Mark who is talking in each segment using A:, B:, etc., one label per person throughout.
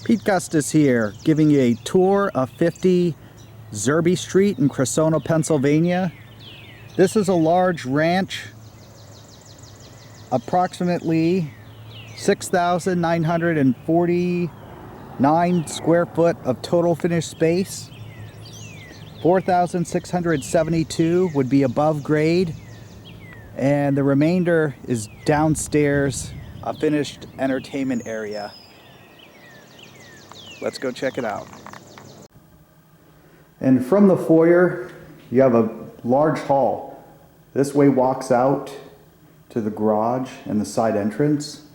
A: Pete Gustis here, giving you a tour of 50 Zerbe Street in Cressona, Pennsylvania. This is a large ranch, approximately 6,949 square foot of total finished space. 4,672 would be above grade, and the remainder is downstairs, a finished entertainment area. Let's go check it out. And from the foyer, you have a large hall. This way walks out to the garage and the side entrance.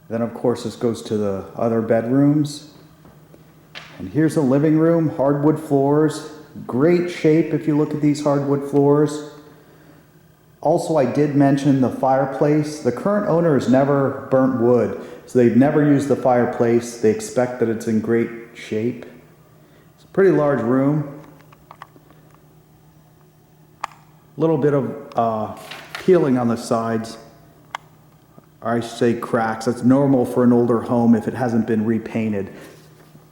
A: Then of course this goes to the other bedrooms. And here's the living room, hardwood floors. Great shape if you look at these hardwood floors. Also, I did mention the fireplace. The current owner has never burnt wood, so they've never used the fireplace. They expect that it's in great shape. It's a pretty large room. A little bit of peeling on the sides, or I should say cracks. That's normal for an older home if it hasn't been repainted.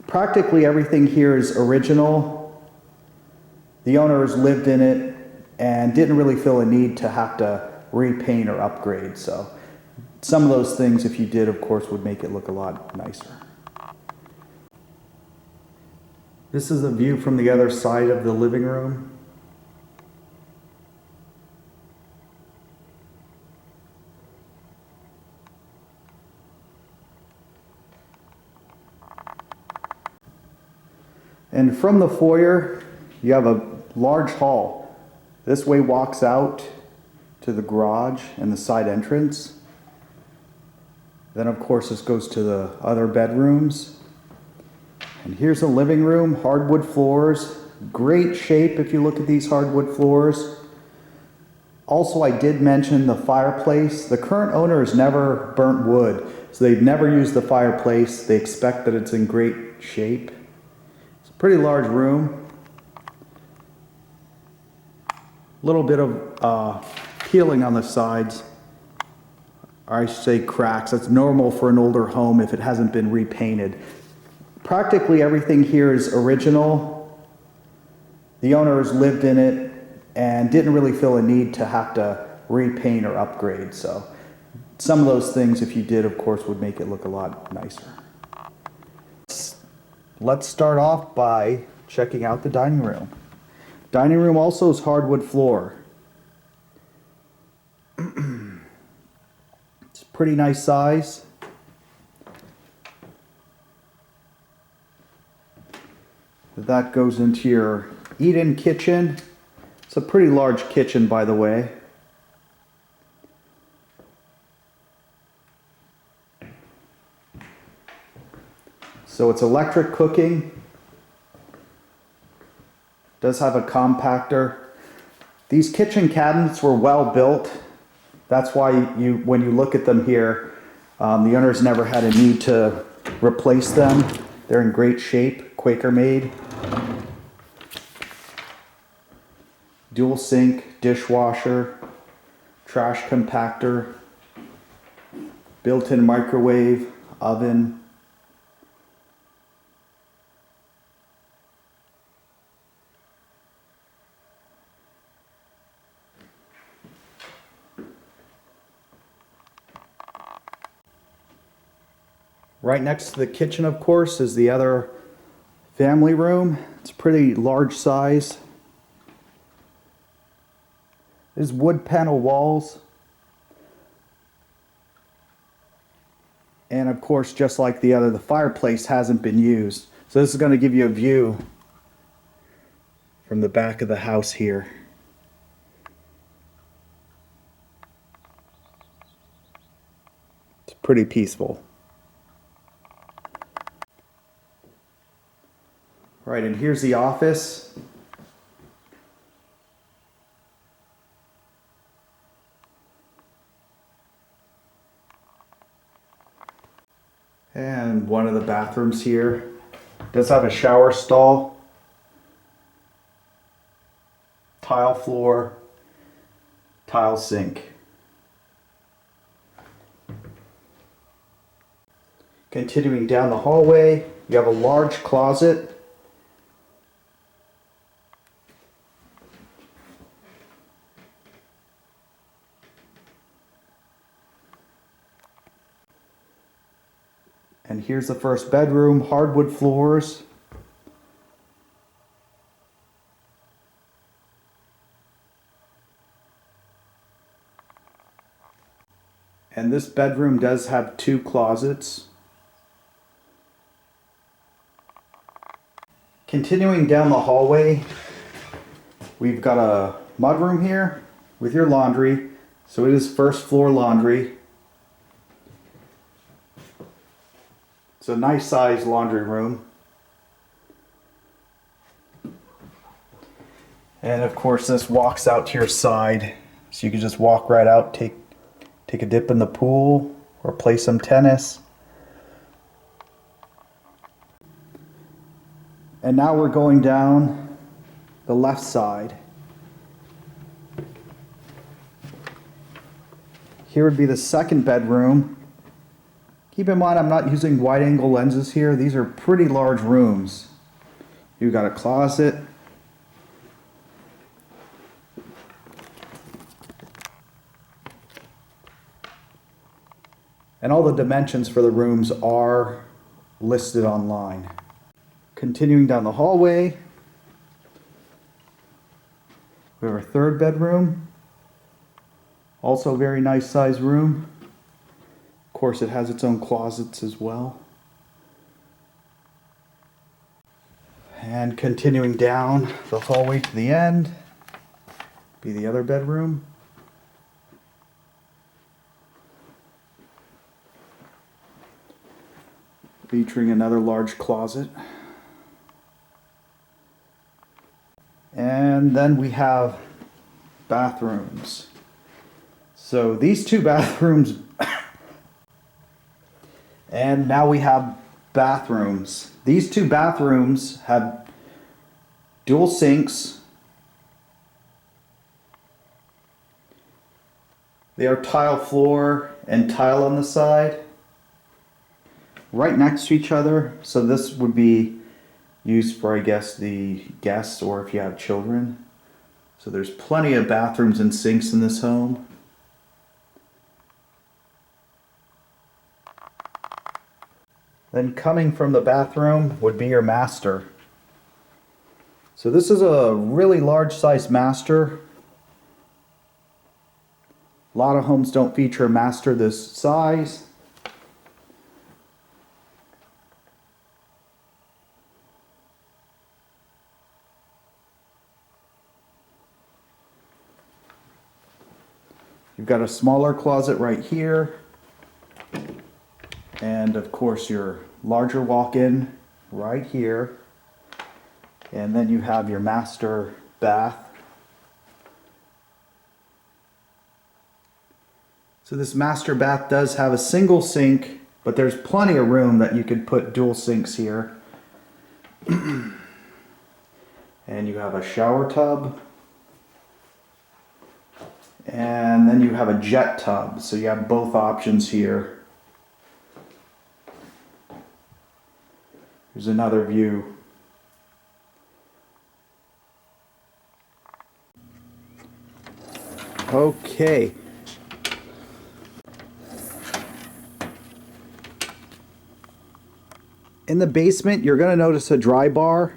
A: Practically everything here is original. The owner has lived in it and didn't really feel a need to have to repaint or upgrade. So some of those things, if you did, of course, would make it look a lot nicer. This is a view from the other side of the living room. And from the foyer, you have a large hall. This way walks out to the garage and the side entrance. Then of course this goes to the other bedrooms. And here's the living room, hardwood floors. Great shape if you look at these hardwood floors. Also, I did mention the fireplace. The current owner has never burnt wood, so they've never used the fireplace. They expect that it's in great shape. It's a pretty large room. A little bit of peeling on the sides, or I should say cracks. That's normal for an older home if it hasn't been repainted. Practically everything here is original. The owner has lived in it and didn't really feel a need to have to repaint or upgrade. So some of those things, if you did, of course, would make it look a lot nicer. Let's start off by checking out the dining room. Dining room also is hardwood floor. It's a pretty nice size. That goes into your eat-in kitchen. It's a pretty large kitchen, by the way. So it's electric cooking. Does have a compactor. These kitchen cabinets were well built. That's why when you look at them here, the owners never had a need to replace them. They're in great shape, Quaker made. Dual sink, dishwasher, trash compactor, built-in microwave, oven. Right next to the kitchen, of course, is the other family room. It's pretty large size. There's wood panel walls. And of course, just like the other, the fireplace hasn't been used. So this is going to give you a view from the back of the house here. It's pretty peaceful. Right, and here's the office. And one of the bathrooms here does have a shower stall, tile floor, tile sink. Continuing down the hallway, you have a large closet. And here's the first bedroom, hardwood floors. And this bedroom does have 2 closets. Continuing down the hallway, we've got a mudroom here with your laundry. So it is first floor laundry. It's a nice sized laundry room. And of course this walks out to your side. So you can just walk right out, take a dip in the pool or play some tennis. And now we're going down the left side. Here would be the second bedroom. Keep in mind I'm not using wide angle lenses here. These are pretty large rooms. You've got a closet. And all the dimensions for the rooms are listed online. Continuing down the hallway, we have our third bedroom. Also a very nice sized room. Of course it has its own closets as well. And continuing down the hallway to the end, be the other bedroom. Featuring another large closet. And then we have bathrooms. So these 2 bathrooms, and now we have bathrooms. These 2 bathrooms have dual sinks. They are tile floor and tile on the side, right next to each other. So this would be used for, I guess, the guests or if you have children. So there's plenty of bathrooms and sinks in this home. Then coming from the bathroom would be your master. So this is a really large size master. A lot of homes don't feature a master this size. You've got a smaller closet right here. And of course your larger walk-in right here. And then you have your master bath. So this master bath does have a single sink, but there's plenty of room that you could put dual sinks here. And you have a shower tub. And then you have a jet tub, so you have both options here. Here's another view. Okay. In the basement, you're going to notice a dry bar,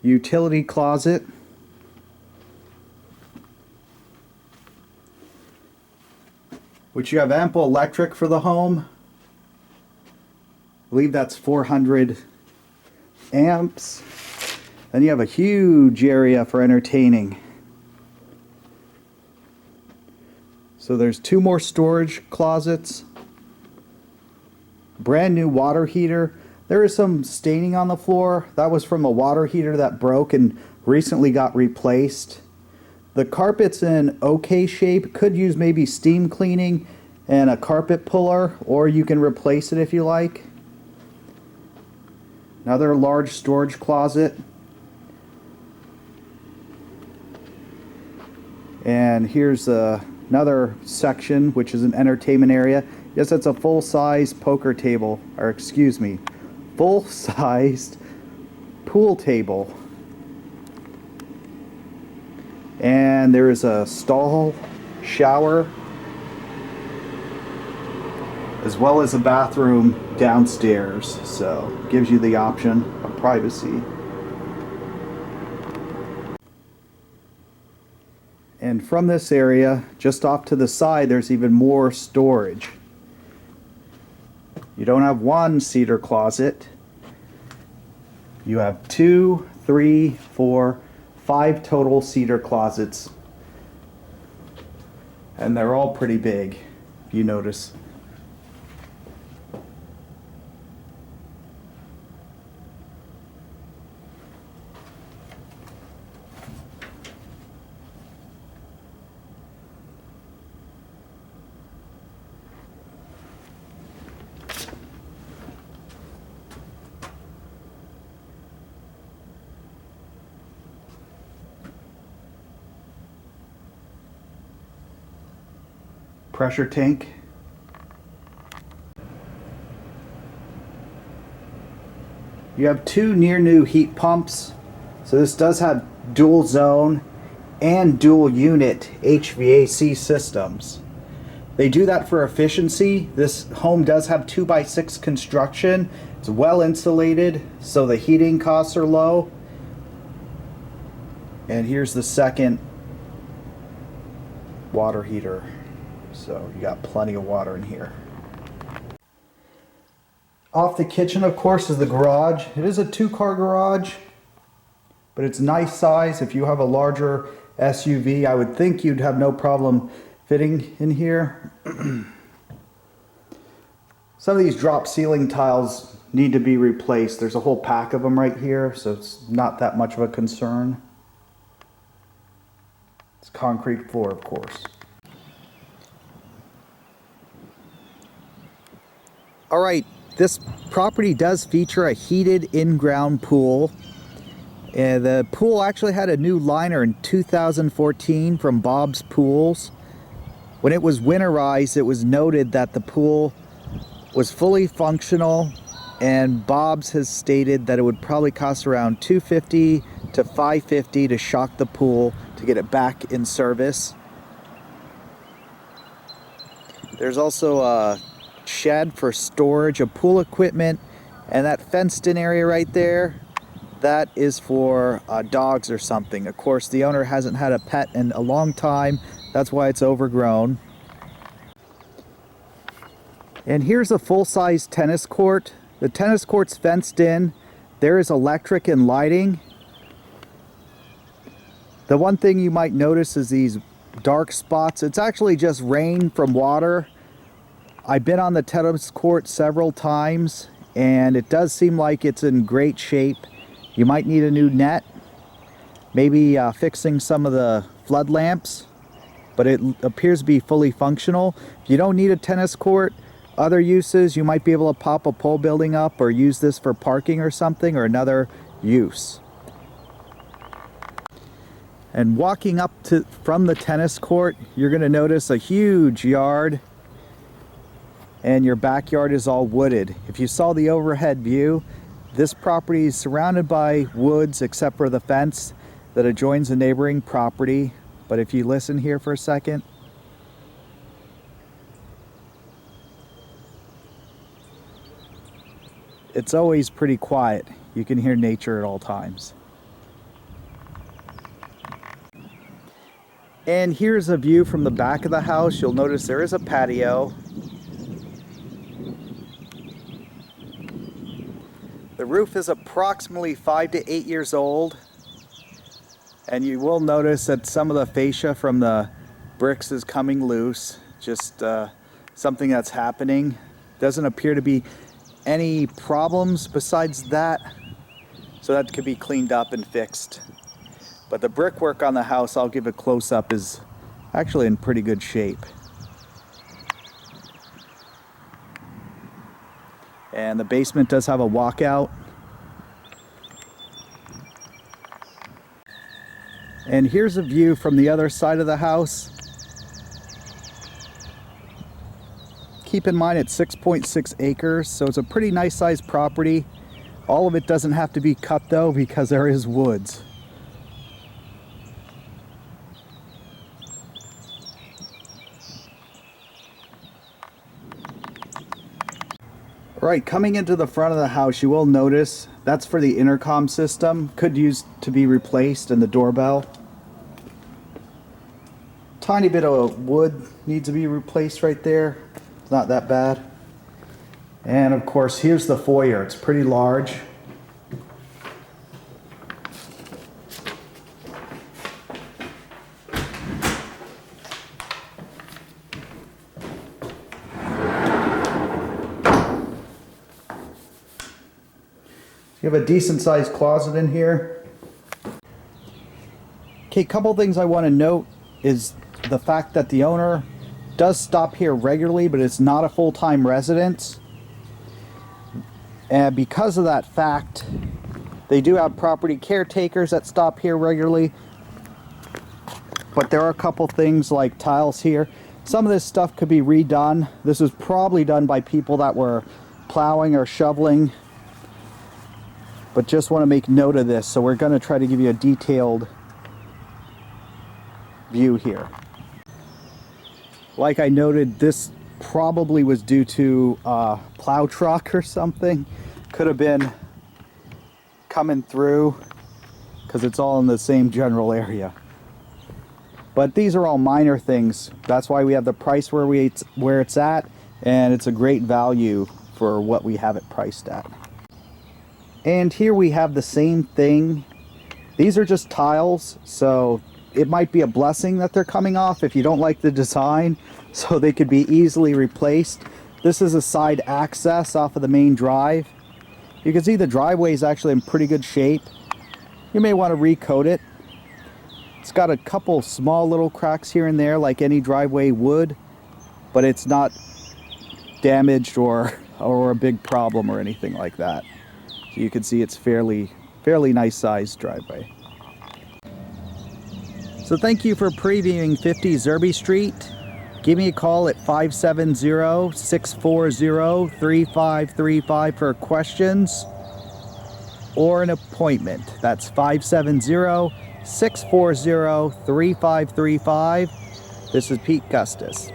A: utility closet, which you have ample electric for the home. I believe that's 400 amps. Then you have a huge area for entertaining. So there's 2 more storage closets. Brand new water heater. There is some staining on the floor. That was from a water heater that broke and recently got replaced. The carpet's in okay shape. Could use maybe steam cleaning and a carpet puller, or you can replace it if you like. Another large storage closet. And here's another section, which is an entertainment area. Yes, it's a full-size poker table, or excuse me, full-sized pool table. And there is a stall, shower, as well as a bathroom downstairs, so gives you the option of privacy. And from this area, just off to the side, there's even more storage. You don't have one cedar closet. You have 2, 3, 4, 5 total cedar closets. And they're all pretty big, if you notice. Pressure tank. You have 2 near new heat pumps. So this does have dual zone and dual unit HVAC systems. They do that for efficiency. This home does have 2x6 construction. It's well insulated, so the heating costs are low. And here's the second water heater. So you got plenty of water in here. Off the kitchen, of course, is the garage. It is a 2-car garage, but it's nice size. If you have a larger SUV, I would think you'd have no problem fitting in here. Some of these drop ceiling tiles need to be replaced. There's a whole pack of them right here, so it's not that much of a concern. It's concrete floor, of course. All right, this property does feature a heated in-ground pool. And the pool actually had a new liner in 2014 from Bob's Pools. When it was winterized, it was noted that the pool was fully functional, and Bob's has stated that it would probably cost around $250 to $550 to shock the pool to get it back in service. There's also a shed for storage of pool equipment, and that fenced in area right there, that is for dogs or something. Of course, the owner hasn't had a pet in a long time, that's why it's overgrown. And here's a full-size tennis court. The tennis court's fenced in. There is electric and lighting. The one thing you might notice is these dark spots. It's actually just rain from water. I've been on the tennis court several times, and it does seem like it's in great shape. You might need a new net, maybe fixing some of the flood lamps, but it appears to be fully functional. If you don't need a tennis court, other uses, you might be able to pop a pole building up or use this for parking or something, or another use. And walking up from the tennis court, you're going to notice a huge yard. And your backyard is all wooded. If you saw the overhead view, this property is surrounded by woods except for the fence that adjoins a neighboring property. But if you listen here for a second, it's always pretty quiet. You can hear nature at all times. And here's a view from the back of the house. You'll notice there is a patio. The roof is approximately 5 to 8 years old, and you will notice that some of the fascia from the bricks is coming loose. Just something that's happening. Doesn't appear to be any problems besides that, so that could be cleaned up and fixed. But the brickwork on the house, I'll give a close-up, is actually in pretty good shape. And the basement does have a walkout. And here's a view from the other side of the house. keep in mind it's 6.6 acres, so it's a pretty nice sized property. All of it doesn't have to be cut though, because there is woods. Right, coming into the front of the house, you will notice that's for the intercom system. Could use to be replaced, and the doorbell. Tiny bit of wood needs to be replaced right there. It's not that bad. And of course, here's the foyer. It's pretty large. You have a decent sized closet in here. Okay, couple things I want to note is the fact that the owner does stop here regularly, but it's not a full-time residence. And because of that fact, they do have property caretakers that stop here regularly. But there are a couple things like tiles here. Some of this stuff could be redone. This was probably done by people that were plowing or shoveling. But just want to make note of this, so we're going to try to give you a detailed view here. Like I noted, this probably was due to a plow truck or something. Could have been coming through, because it's all in the same general area. But these are all minor things. That's why we have the price where it's at, and it's a great value for what we have it priced at. And here we have the same thing. These are just tiles, so it might be a blessing that they're coming off if you don't like the design, so they could be easily replaced. This is a side access off of the main drive. You can see the driveway is actually in pretty good shape. You may want to recoat it. It's got a couple small little cracks here and there like any driveway would, but it's not damaged or a big problem or anything like that. So you can see it's fairly nice sized driveway. So thank you for previewing 50 Zerbe Street. Give me a call at 570-640-3535 for questions or an appointment. That's 570-640-3535. This is Pete Gustis.